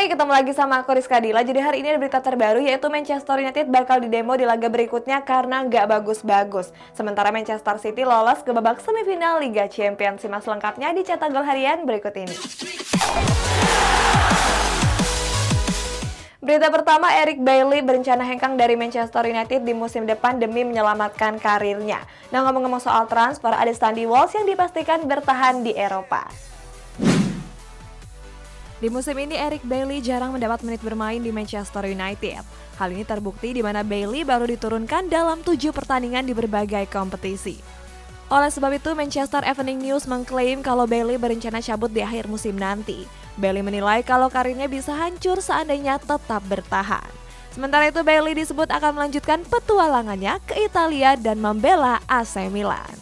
Hai, ketemu lagi sama aku Rizka Dila. Jadi hari ini ada berita terbaru yaitu Manchester United bakal didemo di laga berikutnya karena nggak bagus-bagus. Sementara Manchester City lolos ke babak semifinal Liga Champions. Simak selengkapnya di Cetak Gol Harian berikut ini. Berita pertama, Eric Bailly berencana hengkang dari Manchester United di musim depan demi menyelamatkan karirnya. Nah, ngomong-ngomong soal transfer, ada Sandy Walsh yang dipastikan bertahan di Eropa. Di musim ini, Eric Bailly jarang mendapat menit bermain di Manchester United. Hal ini terbukti di mana Bailly baru diturunkan dalam 7 pertandingan di berbagai kompetisi. Oleh sebab itu, Manchester Evening News mengklaim kalau Bailly berencana cabut di akhir musim nanti. Bailly menilai kalau karirnya bisa hancur seandainya tetap bertahan. Sementara itu, Bailly disebut akan melanjutkan petualangannya ke Italia dan membela AC Milan.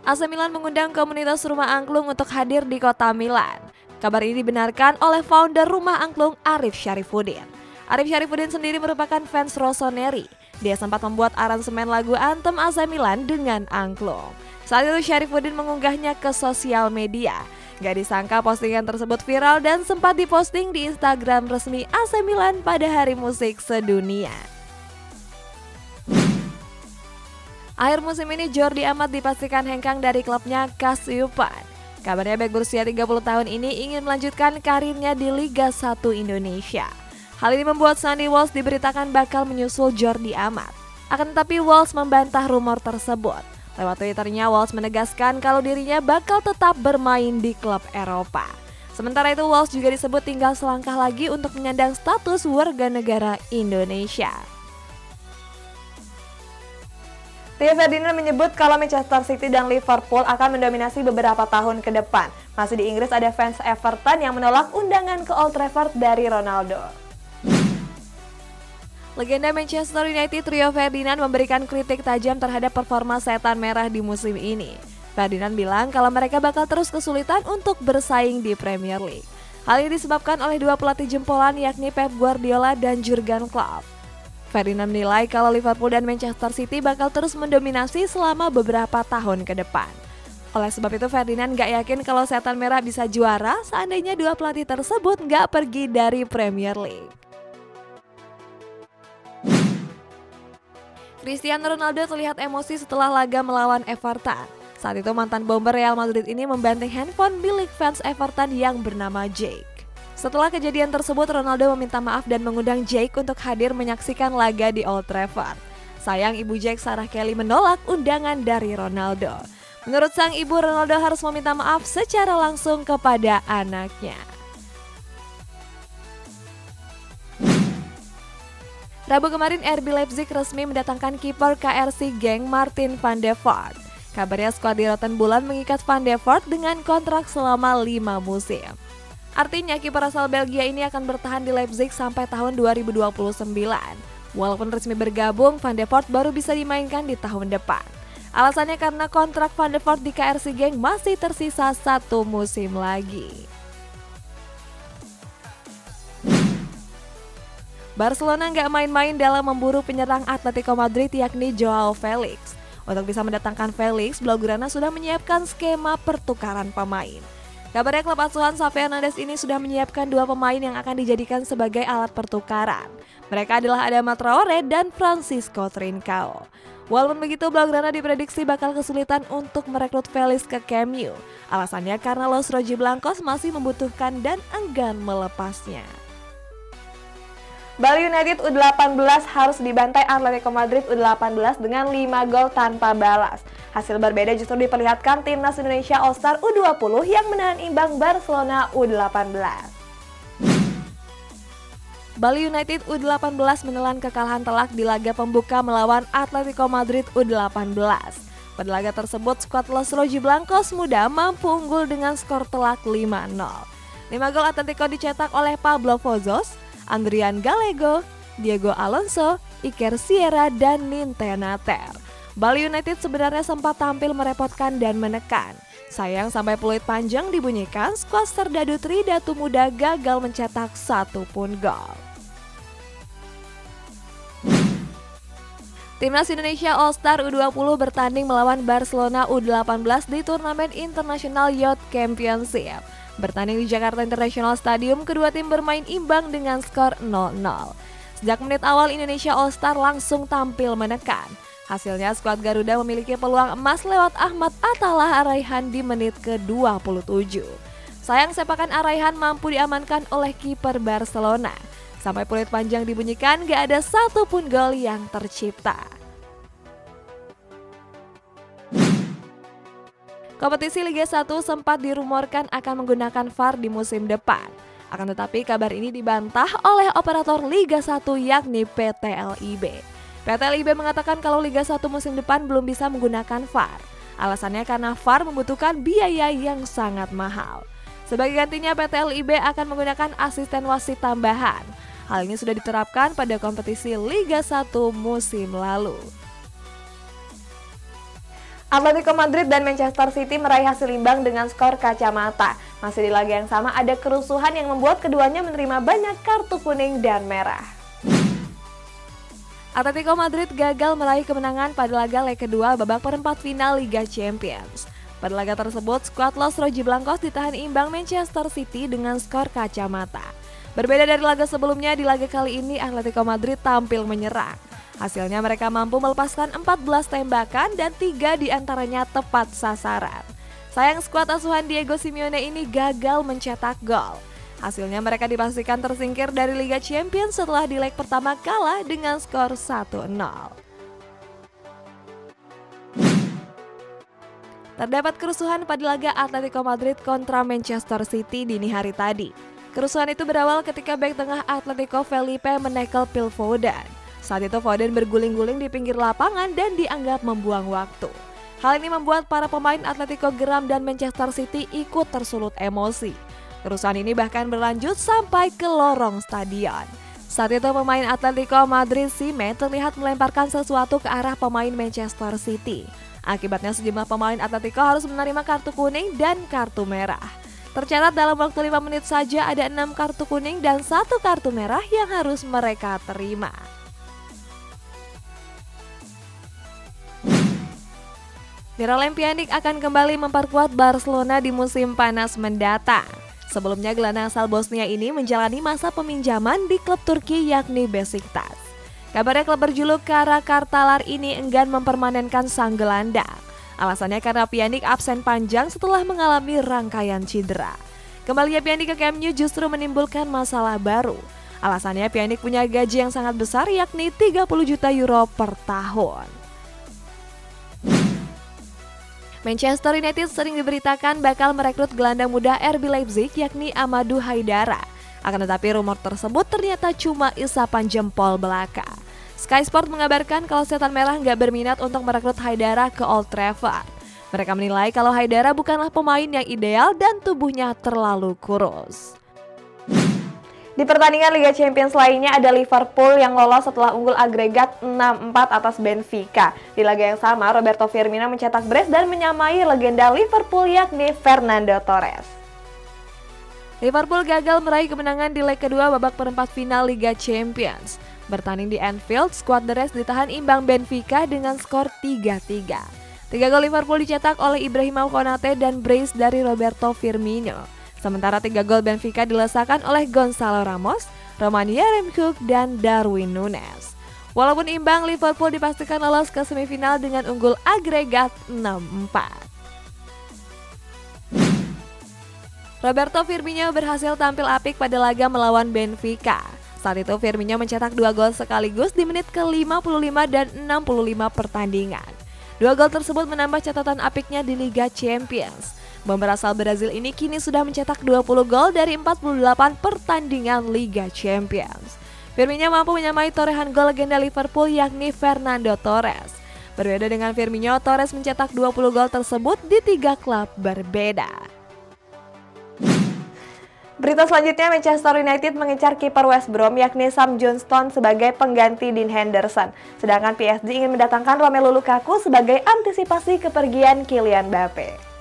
AC Milan mengundang komunitas Rumah Angklung untuk hadir di kota Milan. Kabar ini dibenarkan oleh founder Rumah Angklung Arif Syarifuddin. Arif Syarifuddin sendiri merupakan fans Rossoneri. Dia sempat membuat aransemen lagu Anthem AC Milan dengan angklung. Saat itu Syarifuddin mengunggahnya ke sosial media. Gak disangka postingan tersebut viral dan sempat diposting di Instagram resmi AC Milan pada Hari Musik Sedunia. Akhir musim ini Jordi Amat dipastikan hengkang dari klubnya Kasyupan. Kabarnya bek berusia 30 tahun ini ingin melanjutkan karirnya di Liga 1 Indonesia. Hal ini membuat Sandy Walsh diberitakan bakal menyusul Jordi Amat. Akan tetapi Walsh membantah rumor tersebut. Lewat Twitternya, Walsh menegaskan kalau dirinya bakal tetap bermain di klub Eropa. Sementara itu Walsh juga disebut tinggal selangkah lagi untuk menyandang status warga negara Indonesia. Rio Ferdinand menyebut kalau Manchester City dan Liverpool akan mendominasi beberapa tahun ke depan. Masih di Inggris ada fans Everton yang menolak undangan ke Old Trafford dari Ronaldo. Legenda Manchester United Rio Ferdinand memberikan kritik tajam terhadap performa Setan Merah di musim ini. Ferdinand bilang kalau mereka bakal terus kesulitan untuk bersaing di Premier League. Hal ini disebabkan oleh dua pelatih jempolan yakni Pep Guardiola dan Jurgen Klopp. Ferdinand menilai kalau Liverpool dan Manchester City bakal terus mendominasi selama beberapa tahun ke depan. Oleh sebab itu Ferdinand gak yakin kalau Setan Merah bisa juara seandainya dua pelatih tersebut gak pergi dari Premier League. Cristiano Ronaldo terlihat emosi setelah laga melawan Everton. Saat itu mantan bomber Real Madrid ini membanting handphone milik fans Everton yang bernama Jake. Setelah kejadian tersebut, Ronaldo meminta maaf dan mengundang Jake untuk hadir menyaksikan laga di Old Trafford. Sayang ibu Jake, Sarah Kelly, menolak undangan dari Ronaldo. Menurut sang ibu, Ronaldo harus meminta maaf secara langsung kepada anaknya. Rabu kemarin RB Leipzig resmi mendatangkan kiper KRC Genk Martin van de Voort. Kabarnya skuad di Rotten Bulan mengikat Van de Voort dengan kontrak selama 5 musim. Artinya kiper asal Belgia ini akan bertahan di Leipzig sampai tahun 2029. Walaupun resmi bergabung, Van de Voort baru bisa dimainkan di tahun depan. Alasannya karena kontrak Van de Voort di KRC Genk masih tersisa 1 musim lagi. Barcelona nggak main-main dalam memburu penyerang Atletico Madrid yakni Joao Felix. Untuk bisa mendatangkan Felix, Blaugrana sudah menyiapkan skema pertukaran pemain. Kabarnya klub asuhan Xavi Hernandez ini sudah menyiapkan 2 pemain yang akan dijadikan sebagai alat pertukaran. Mereka adalah Adama Traore dan Francisco Trincao. Walaupun begitu, Blaugrana diprediksi bakal kesulitan untuk merekrut Felix ke Camp Nou. Alasannya karena Los Rojiblancos masih membutuhkan dan enggan melepasnya. Bali United U18 harus dibantai Atletico Madrid U18 dengan 5 gol tanpa balas. Hasil berbeda justru diperlihatkan timnas Indonesia All-Star U20 yang menahan imbang Barcelona U18. Bali United U18 menelan kekalahan telak di laga pembuka melawan Atletico Madrid U18. Pada laga tersebut, skuad Los Rojiblancos muda mampu unggul dengan skor telak 5-0. 5 gol Atletico dicetak oleh Pablo Fozos, Andrian Gallego, Diego Alonso, Iker Sierra, dan Nintenater. Bali United sebenarnya sempat tampil merepotkan dan menekan. Sayang sampai peluit panjang dibunyikan, skuad Serdadu Tridatu Muda gagal mencetak 1 pun gol. Timnas Indonesia All-Star U20 bertanding melawan Barcelona U18 di turnamen International Youth Championship. Bertanding di Jakarta International Stadium, kedua tim bermain imbang dengan skor 0-0. Sejak menit awal Indonesia All Star langsung tampil menekan. Hasilnya skuad Garuda memiliki peluang emas lewat Ahmad Attallah Araihan di menit ke-27. Sayang sepakan Araihan mampu diamankan oleh kiper Barcelona. Sampai peluit panjang dibunyikan, gak ada satupun gol yang tercipta. Kompetisi Liga 1 sempat dirumorkan akan menggunakan VAR di musim depan. Akan tetapi kabar ini dibantah oleh operator Liga 1 yakni PT LIB. PT LIB mengatakan kalau Liga 1 musim depan belum bisa menggunakan VAR. Alasannya karena VAR membutuhkan biaya yang sangat mahal. Sebagai gantinya PT LIB akan menggunakan asisten wasit tambahan. Hal ini sudah diterapkan pada kompetisi Liga 1 musim lalu. Atletico Madrid dan Manchester City meraih hasil imbang dengan skor kacamata. Masih di laga yang sama ada kerusuhan yang membuat keduanya menerima banyak kartu kuning dan merah. Atletico Madrid gagal meraih kemenangan pada laga leg kedua babak perempat final Liga Champions. Pada laga tersebut, skuad Los Rojiblancos ditahan imbang Manchester City dengan skor kacamata. Berbeda dari laga sebelumnya, di laga kali ini Atletico Madrid tampil menyerang. Hasilnya mereka mampu melepaskan 14 tembakan dan 3 diantaranya tepat sasaran. Sayang skuad asuhan Diego Simeone ini gagal mencetak gol. Hasilnya mereka dipastikan tersingkir dari Liga Champions setelah di leg pertama kalah dengan skor 1-0. Terdapat kerusuhan pada laga Atletico Madrid kontra Manchester City dini hari tadi. Kerusuhan itu berawal ketika bek tengah Atletico Felipe menekel Phil Foden. Saat itu Foden berguling-guling di pinggir lapangan dan dianggap membuang waktu. Hal ini membuat para pemain Atletico geram dan Manchester City ikut tersulut emosi. Kerusuhan ini bahkan berlanjut sampai ke lorong stadion. Saat itu pemain Atletico Madrid Sime terlihat melemparkan sesuatu ke arah pemain Manchester City. Akibatnya sejumlah pemain Atletico harus menerima kartu kuning dan kartu merah. Tercatat dalam waktu 5 menit saja ada 6 kartu kuning dan 1 kartu merah yang harus mereka terima. Miralem Pjanic akan kembali memperkuat Barcelona di musim panas mendatang. Sebelumnya gelandang asal Bosnia ini menjalani masa peminjaman di klub Turki yakni Besiktas. Kabarnya klub berjuluk Karakartalar ini enggan mempermanenkan sang gelandang. Alasannya karena Pjanic absen panjang setelah mengalami rangkaian cedera. Kembalinya Pjanic ke Camp Nou justru menimbulkan masalah baru. Alasannya Pjanic punya gaji yang sangat besar yakni 30 juta euro per tahun. Manchester United sering diberitakan bakal merekrut gelandang muda RB Leipzig yakni Amadou Haidara. Akan tetapi rumor tersebut ternyata cuma isapan jempol belaka. Sky Sport mengabarkan kalau Setan Merah nggak berminat untuk merekrut Haidara ke Old Trafford. Mereka menilai kalau Haidara bukanlah pemain yang ideal dan tubuhnya terlalu kurus. Di pertandingan Liga Champions lainnya ada Liverpool yang lolos setelah unggul agregat 6-4 atas Benfica. Di laga yang sama, Roberto Firmino mencetak brace dan menyamai legenda Liverpool yakni Fernando Torres. Liverpool gagal meraih kemenangan di leg kedua babak perempat final Liga Champions. Bertanding di Anfield, skuad The Reds ditahan imbang Benfica dengan skor 3-3. 3 gol Liverpool dicetak oleh Ibrahima Konate dan brace dari Roberto Firmino. Sementara 3 gol Benfica dilesakan oleh Gonzalo Ramos, Roman Yaremchuk, dan Darwin Núñez. Walaupun imbang, Liverpool dipastikan lolos ke semifinal dengan unggul agregat 6-4. Roberto Firmino berhasil tampil apik pada laga melawan Benfica. Saat itu Firmino mencetak 2 gol sekaligus di menit ke-55 dan 65 pertandingan. 2 gol tersebut menambah catatan apiknya di Liga Champions. Bomber asal Brazil ini kini sudah mencetak 20 gol dari 48 pertandingan Liga Champions. Firmino mampu menyamai torehan gol legenda Liverpool yakni Fernando Torres. Berbeda dengan Firmino, Torres mencetak 20 gol tersebut di 3 klub berbeda. Berita selanjutnya, Manchester United mengincar kiper West Brom yakni Sam Johnstone sebagai pengganti Dean Henderson. Sedangkan PSG ingin mendatangkan Romelu Lukaku sebagai antisipasi kepergian Kylian Mbappe.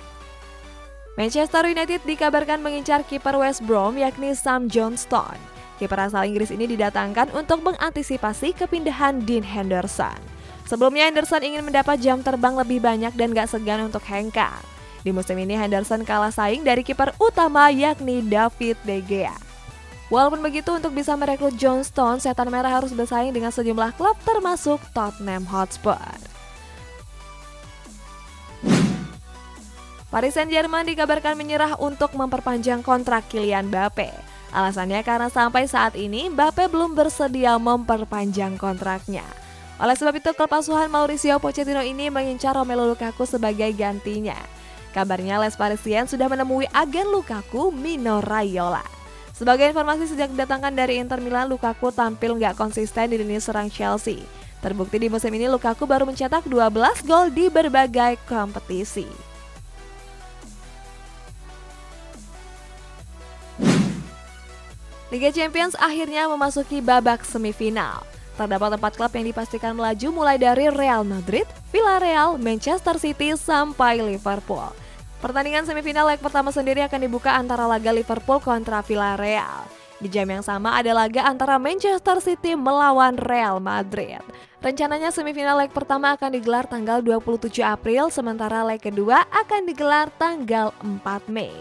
Manchester United dikabarkan mengincar kiper West Brom yakni Sam Johnstone. Kiper asal Inggris ini didatangkan untuk mengantisipasi kepindahan Dean Henderson. Sebelumnya Henderson ingin mendapat jam terbang lebih banyak dan gak segan untuk hengkang. Di musim ini Henderson kalah saing dari kiper utama yakni David De Gea. Walaupun begitu, untuk bisa merekrut John Stones, Setan Merah harus bersaing dengan sejumlah klub termasuk Tottenham Hotspur. Paris Saint-Germain dikabarkan menyerah untuk memperpanjang kontrak Kylian Mbappe. Alasannya karena sampai saat ini Mbappe belum bersedia memperpanjang kontraknya. Oleh sebab itu, klub asuhan Mauricio Pochettino ini mengincar Romelu Lukaku sebagai gantinya. Kabarnya Les Parisiens sudah menemui agen Lukaku, Mino Raiola. Sebagai informasi, sejak didatangkan dari Inter Milan, Lukaku tampil nggak konsisten di lini serang Chelsea. Terbukti di musim ini Lukaku baru mencetak 12 gol di berbagai kompetisi. Liga Champions akhirnya memasuki babak semifinal. Terdapat 4 klub yang dipastikan melaju mulai dari Real Madrid, Villarreal, Manchester City, sampai Liverpool. Pertandingan semifinal leg pertama sendiri akan dibuka antara laga Liverpool kontra Villarreal. Di jam yang sama ada laga antara Manchester City melawan Real Madrid. Rencananya semifinal leg pertama akan digelar tanggal 27 April, sementara leg kedua akan digelar tanggal 4 Mei.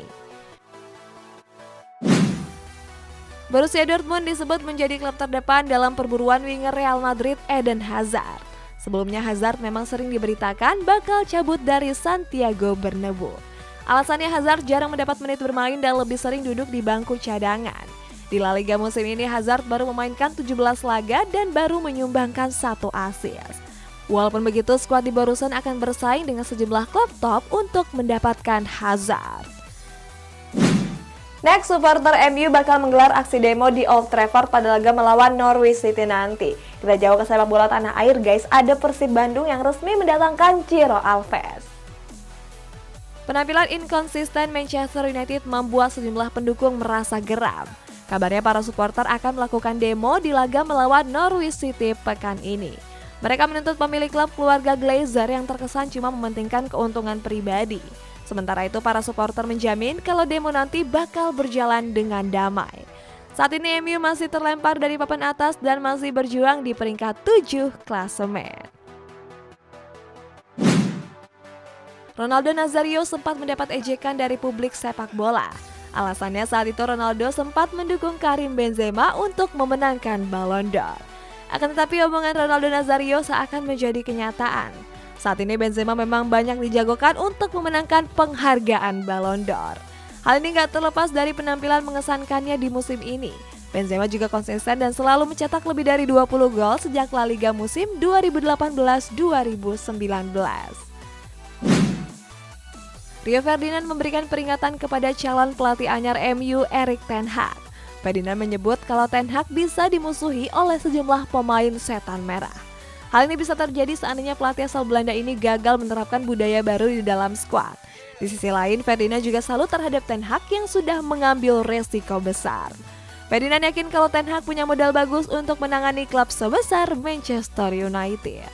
Borussia Dortmund disebut menjadi klub terdepan dalam perburuan winger Real Madrid Eden Hazard. Sebelumnya Hazard memang sering diberitakan bakal cabut dari Santiago Bernabeu. Alasannya Hazard jarang mendapat menit bermain dan lebih sering duduk di bangku cadangan. Di La Liga musim ini Hazard baru memainkan 17 laga dan baru menyumbangkan 1 assist. Walaupun begitu, skuad di Borussen akan bersaing dengan sejumlah klub top untuk mendapatkan Hazard. Next, supporter MU bakal menggelar aksi demo di Old Trafford pada laga melawan Norwich City nanti. Kita jauh ke sepak bola tanah air guys, ada Persib Bandung yang resmi mendatangkan Ciro Alves. Penampilan inkonsisten Manchester United membuat sejumlah pendukung merasa geram. Kabarnya para supporter akan melakukan demo di laga melawan Norwich City pekan ini. Mereka menuntut pemilik klub keluarga Glazer yang terkesan cuma mementingkan keuntungan pribadi. Sementara itu, para supporter menjamin kalau demo nanti bakal berjalan dengan damai. Saat ini MU masih terlempar dari papan atas dan masih berjuang di peringkat 7 klasemen. Ronaldo Nazario sempat mendapat ejekan dari publik sepak bola. Alasannya saat itu Ronaldo sempat mendukung Karim Benzema untuk memenangkan Ballon d'Or. Akan tetapi omongan Ronaldo Nazario seakan menjadi kenyataan. Saat ini Benzema memang banyak dijagokan untuk memenangkan penghargaan Ballon d'Or. Hal ini gak terlepas dari penampilan mengesankannya di musim ini. Benzema juga konsisten dan selalu mencetak lebih dari 20 gol sejak La Liga musim 2018-2019. Rio Ferdinand memberikan peringatan kepada calon pelatih anyar MU Erik ten Hag. Ferdinand menyebut kalau Ten Hag bisa dimusuhi oleh sejumlah pemain setan merah. Hal ini bisa terjadi seandainya pelatih asal Belanda ini gagal menerapkan budaya baru di dalam skuad. Di sisi lain, Ferdinand juga salut terhadap Ten Hag yang sudah mengambil resiko besar. Ferdinand yakin kalau Ten Hag punya modal bagus untuk menangani klub sebesar Manchester United.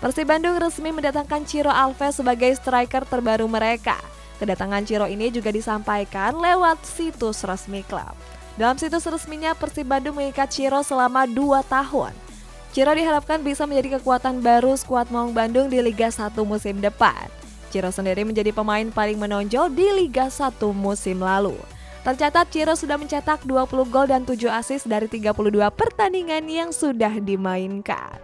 Persib Bandung resmi mendatangkan Ciro Alves sebagai striker terbaru mereka. Kedatangan Ciro ini juga disampaikan lewat situs resmi klub. Dalam situs resminya, Persib Bandung mengikat Ciro selama 2 tahun. Ciro diharapkan bisa menjadi kekuatan baru skuad Maung Bandung di Liga 1 musim depan. Ciro sendiri menjadi pemain paling menonjol di Liga 1 musim lalu. Tercatat Ciro sudah mencetak 20 gol dan 7 assist dari 32 pertandingan yang sudah dimainkan.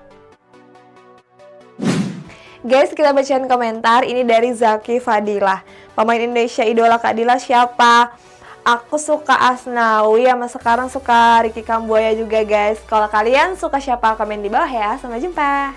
Guys, kita bacain komentar. Ini dari Zaki Fadilah. Pemain Indonesia idola Kak Dila siapa? Aku suka Asnawi, sama sekarang suka Ricky Kambuaya juga guys. Kalau kalian suka siapa, komen di bawah ya. Sampai jumpa.